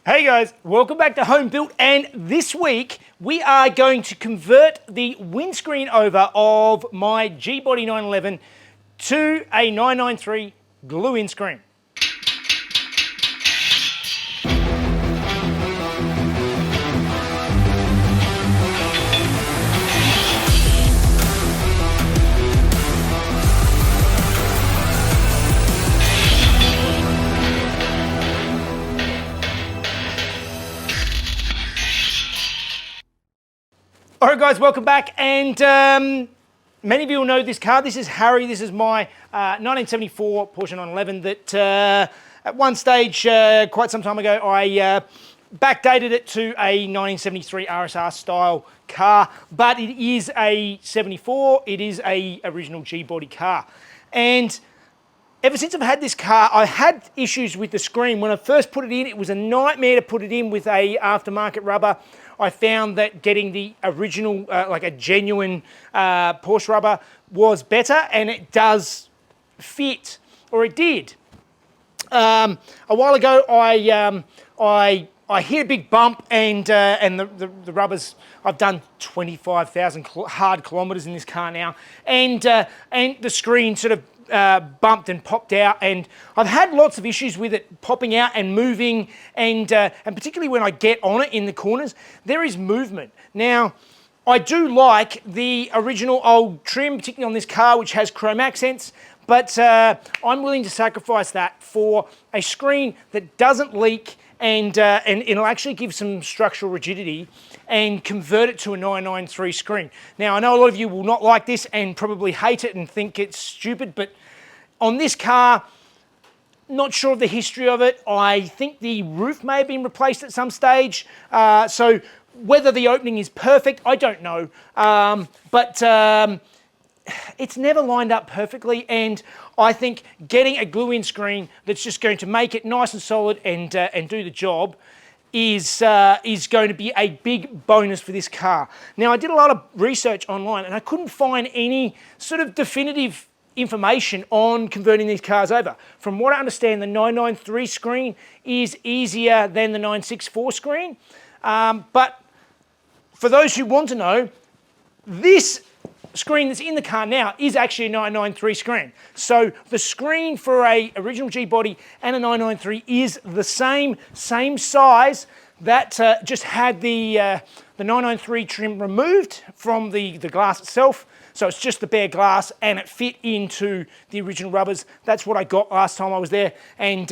Hey guys, welcome back to Home Built, and this week we are going to convert the windscreen over of my G-Body 911 to a 993 glue-in screen. All right, guys, welcome back. And many of you will know this car. This is Harry. This is my 1974 Porsche 911 that at one stage, quite some time ago, I backdated it to a 1973 RSR style car, but it is a 74. It is a original G-body car. And ever since I've had this car, I had issues with the screen. When I first put it in, it was a nightmare to put it in with a aftermarket rubber. I found that getting the original, like a genuine Porsche rubber was better, and it does fit, or it did. A while ago, I hit a big bump, and the rubbers, I've done 25,000 hard kilometres in this car now, and the screen sort of bumped and popped out, and I've had lots of issues with it popping out and moving, and particularly when I get on it in the corners, there is movement. Now, I do like the original old trim, particularly on this car, which has chrome accents, but I'm willing to sacrifice that for a screen that doesn't leak, and it'll actually give some structural rigidity and convert it to a 993 screen. Now, I know a lot of you will not like this and probably hate it and think it's stupid, but on this car, not sure of the history of it. I think the roof may have been replaced at some stage. So whether the opening is perfect, I don't know. But it's never lined up perfectly, and I think getting a glue-in screen that's just going to make it nice and solid and do the job is going to be a big bonus for this car. Now, I did a lot of research online, and I couldn't find any sort of definitive information on converting these cars over. From what I understand, the 993 screen is easier than the 964 screen. But for those who want to know, this screen that's in the car now is actually a 993 screen. So the screen for a original G-body and a 993 is the same size. That just had the 993 trim removed from the glass itself. So it's just the bare glass, and it fit into the original rubbers. That's what I got last time I was there, and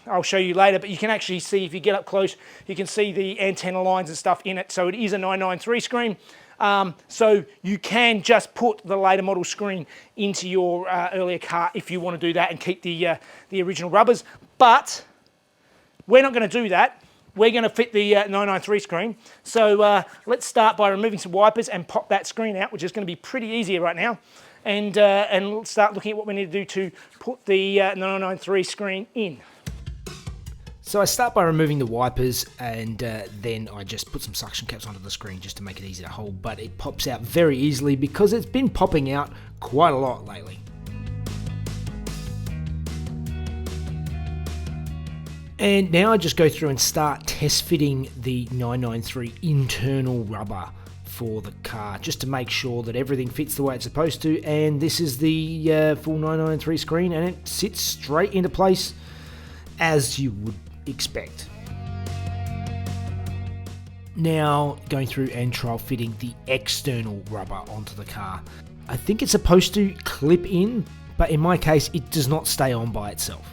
I'll show you later, but you can actually see, if you get up close, you can see the antenna lines and stuff in it. So it is a 993 screen. So you can just put the later model screen into your earlier car if you want to do that and keep the original rubbers. But we're not going to do that. We're going to fit the 993 screen. So let's start by removing some wipers and pop that screen out, which is going to be pretty easy right now. And let's start looking at what we need to do to put the 993 screen in. So I start by removing the wipers, and then I just put some suction caps onto the screen just to make it easy to hold, but it pops out very easily because it's been popping out quite a lot lately. And now I just go through and start test fitting the 993 internal rubber for the car, just to make sure that everything fits the way it's supposed to. And this is the full 993 screen, and it sits straight into place as you would expect. Now going through and trial fitting the external rubber onto the car. I think it's supposed to clip in, but in my case it does not stay on by itself.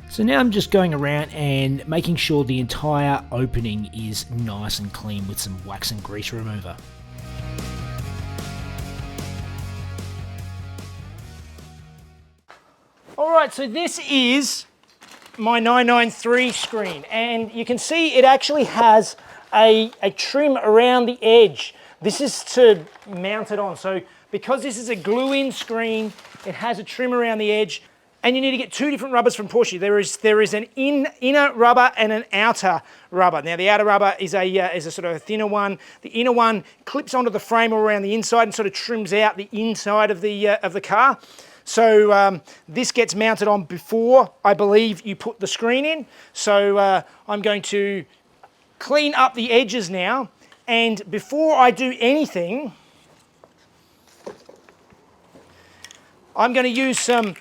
So now I'm just going around and making sure the entire opening is nice and clean with some wax and grease remover. Alright, so this is my 993 screen, and you can see it actually has a trim around the edge. This is to mount it on. So because this is a glue-in screen, it has a trim around the edge. And you need to get two different rubbers from Porsche. There is an inner rubber and an outer rubber. Now the outer rubber is a sort of a thinner one. The inner one clips onto the frame around the inside and sort of trims out the inside of the car. So this gets mounted on before, I believe, you put the screen in. So I'm going to clean up the edges now. And before I do anything, I'm going to use some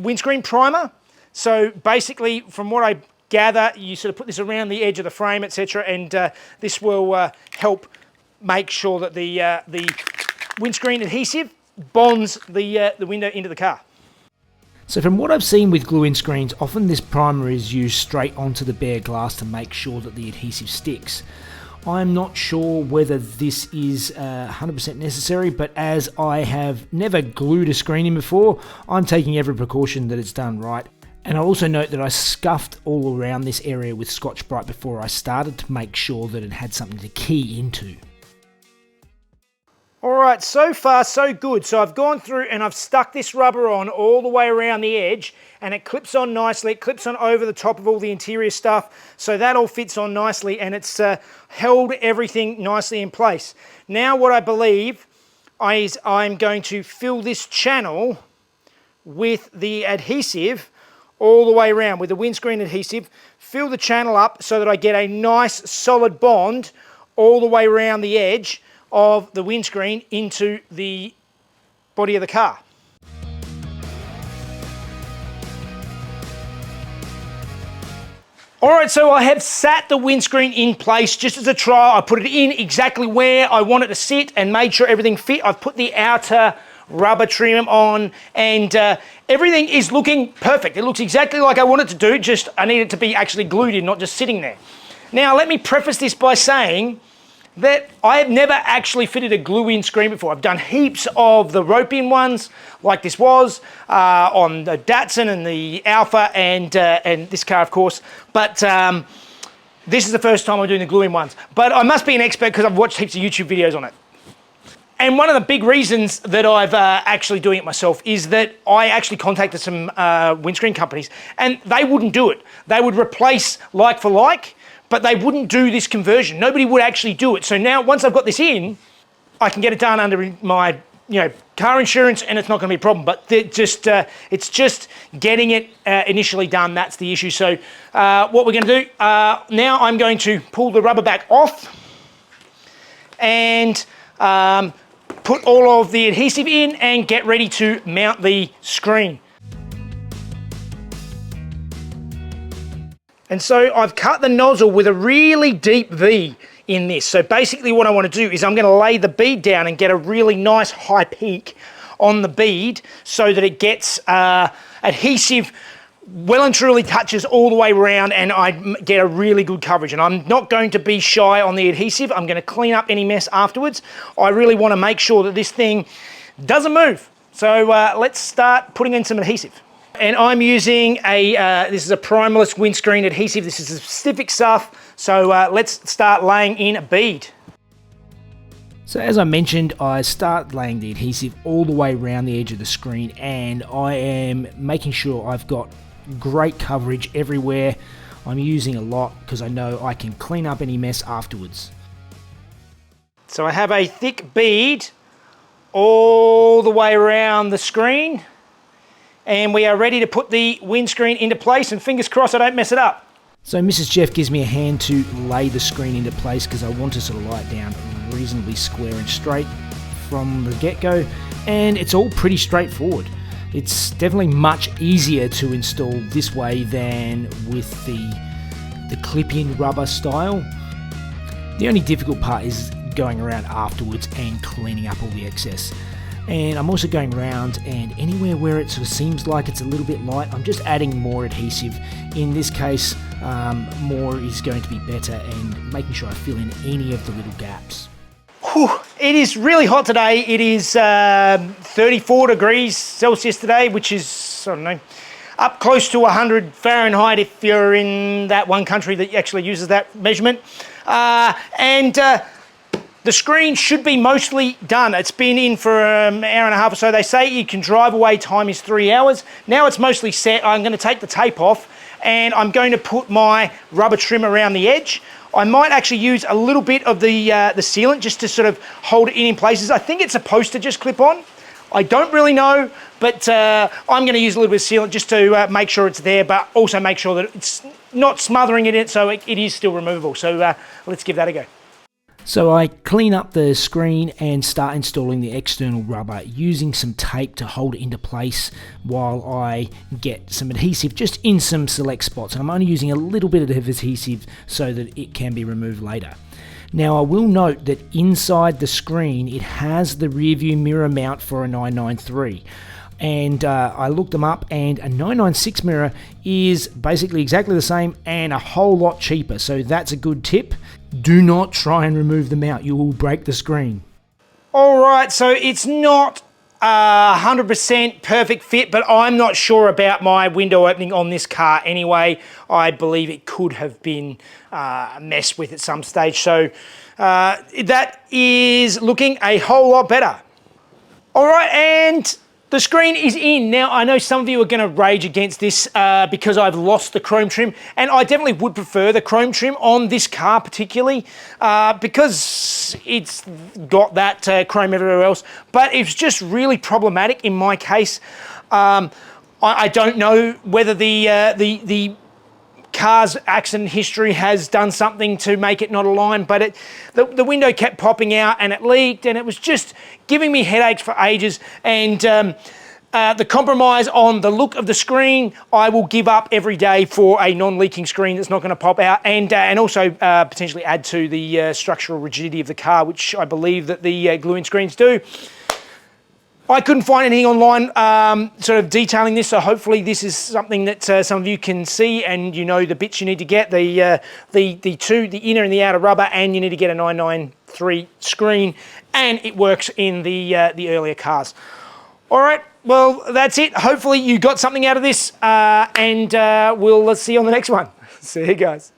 windscreen primer. So basically, from what I gather, you sort of put this around the edge of the frame, etc., and this will help make sure that the windscreen adhesive bonds the window into the car. So from what I've seen with glue-in screens, often this primer is used straight onto the bare glass to make sure that the adhesive sticks. I'm not sure whether this is 100% necessary, but as I have never glued a screen in before, I'm taking every precaution that it's done right. And I'll also note that I scuffed all around this area with Scotch-Brite before I started to make sure that it had something to key into. All right, so far so good. So I've gone through and I've stuck this rubber on all the way around the edge, and it clips on nicely. It clips on over the top of all the interior stuff, so that all fits on nicely, and it's held everything nicely in place. Now what I believe is I'm going to fill this channel with the adhesive all the way around, with the windscreen adhesive. Fill the channel up so that I get a nice solid bond all the way around the edge of the windscreen into the body of the car. All right, so I have sat the windscreen in place just as a trial. I put it in exactly where I want it to sit and made sure everything fit. I've put the outer rubber trim on, and everything is looking perfect. It looks exactly like I want it to do, just I need it to be actually glued in, not just sitting there. Now, let me preface this by saying that I have never actually fitted a glue-in screen before. I've done heaps of the rope-in ones, like this was, on the Datsun and the Alpha and this car, of course. But this is the first time I'm doing the glue-in ones. But I must be an expert because I've watched heaps of YouTube videos on it. And one of the big reasons that I've actually doing it myself is that I actually contacted some windscreen companies, and they wouldn't do it. They would replace like for like, but they wouldn't do this conversion. Nobody would actually do it. So now, once I've got this in, I can get it done under my, car insurance, and it's not going to be a problem. But it's just getting it initially done. That's the issue. So what we're going to do now, I'm going to pull the rubber back off and put all of the adhesive in and get ready to mount the screen. And so I've cut the nozzle with a really deep V in this. So basically what I want to do is I'm going to lay the bead down and get a really nice high peak on the bead so that it gets adhesive well and truly touches all the way around, and I get a really good coverage. And I'm not going to be shy on the adhesive. I'm going to clean up any mess afterwards. I really want to make sure that this thing doesn't move. So let's start putting in some adhesive. And I'm using this is a primerless windscreen adhesive. This is specific stuff. So let's start laying in a bead. So as I mentioned, I start laying the adhesive all the way around the edge of the screen, and I am making sure I've got great coverage everywhere. I'm using a lot because I know I can clean up any mess afterwards. So I have a thick bead all the way around the screen, and we are ready to put the windscreen into place, and fingers crossed I don't mess it up. So Mrs. Jeff gives me a hand to lay the screen into place because I want to sort of lie it down reasonably square and straight from the get-go, and it's all pretty straightforward. It's definitely much easier to install this way than with the clip-in rubber style. The only difficult part is going around afterwards and cleaning up all the excess. And I'm also going around, and anywhere where it sort of seems like it's a little bit light, I'm just adding more adhesive. In this case, more is going to be better, and making sure I fill in any of the little gaps. Whew, it is really hot today. It is 34 degrees Celsius today, which is, I don't know, up close to 100 Fahrenheit if you're in that one country that actually uses that measurement. The screen should be mostly done. It's been in for an hour and a half or so. They say you can drive away, time is 3 hours. Now it's mostly set. I'm going to take the tape off and I'm going to put my rubber trim around the edge. I might actually use a little bit of the sealant just to sort of hold it in places. I think it's supposed to just clip on. I don't really know, but I'm going to use a little bit of sealant just to make sure it's there, but also make sure that it's not smothering it in, so it is still removable. So let's give that a go. So I clean up the screen and start installing the external rubber using some tape to hold it into place while I get some adhesive just in some select spots. I'm only using a little bit of adhesive so that it can be removed later. Now I will note that inside the screen it has the rear view mirror mount for a 993. And I looked them up, and a 996 mirror is basically exactly the same and a whole lot cheaper, so that's a good tip. Do not try and remove them out, you will break the screen. All right, so it's not 100% perfect fit, but I'm not sure about my window opening on this car anyway. I believe it could have been messed with at some stage, so that is looking a whole lot better. All right, and the screen is in. Now, I know some of you are going to rage against this because I've lost the chrome trim, and I definitely would prefer the chrome trim on this car particularly because it's got that chrome everywhere else, but it's just really problematic in my case. I don't know whether the car's accident history has done something to make it not align, but the window kept popping out and it leaked, and it was just giving me headaches for ages. And the compromise on the look of the screen, I will give up every day for a non-leaking screen that's not going to pop out, and also potentially add to the structural rigidity of the car, which I believe that the glue-in screens do. I couldn't find anything online sort of detailing this, so hopefully this is something that some of you can see, and you know the bits you need to get, the inner and the outer rubber, and you need to get a 993 screen, and it works in the earlier cars. All right, well, that's it. Hopefully you got something out of this, and we'll see you on the next one. See you guys.